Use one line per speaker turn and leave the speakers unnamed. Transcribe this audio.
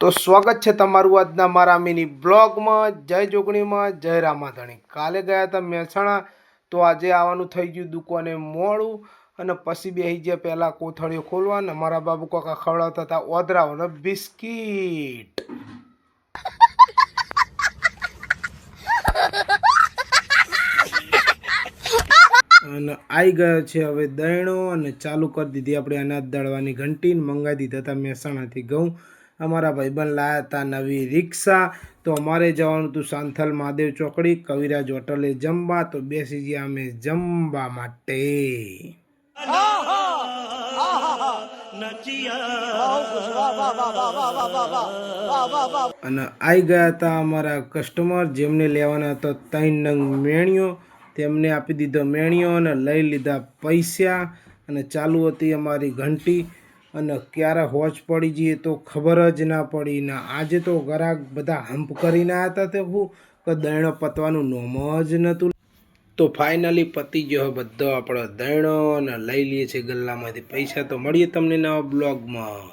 તો સ્વાગત છે તમારું આજના મારા મિની બ્લોગમાં। જય જોગણીમાં જય રામાધણી। કાલે ગયા હતા મહેસાણા, તો આજે આવવાનું થઈ ગયું દુકાને મોડું, અને પછી બેસી ગયા પહેલાં કોથળીઓ ખોલવા, અને મારા બાબુ કાકા ખવડાવતા હતા ઓદરાઓ અને બિસ્કીટ। અને આવી ગયો છે હવે દહીણો, અને ચાલુ કરી દીધી આપણે અનાજ દળવાની ઘંટી। મંગાવી દીધા હતા મહેસાણાથી ઘઉં। અમારા ભાઈબંધ લાયા હતા નવી રિક્ષા, તો અમારે જવાનું હતું સાંથલ મહાદેવ ચોકડી કવિરાજ હોટલે જમવા। તો બેસી ગયા અમે જમવા માટે। અને આવી ગયા હતા અમારા કસ્ટમર, જેમને લેવાના હતા 3 નંગ મેણીઓ। તેમને આપી દીધો મેણીઓ અને લઈ લીધા પૈસા, અને ચાલુ હતી અમારી ઘંટી। અને ક્યારે હોજ પડી જઈએ તો ખબર જ ના પડી ને। આજે તો ગ્રાહક બધા હંપ કરીને આવ્યા હતા, તે હું કે દહીણો પતવાનું નોમ જ નહોતું। તો ફાઇનલી પતી ગયો બધો આપણો દહીણો, અને લઈ લઈએ છીએ ગલ્લામાંથી પૈસા। તો મળીએ તમને નવા બ્લોગમાં।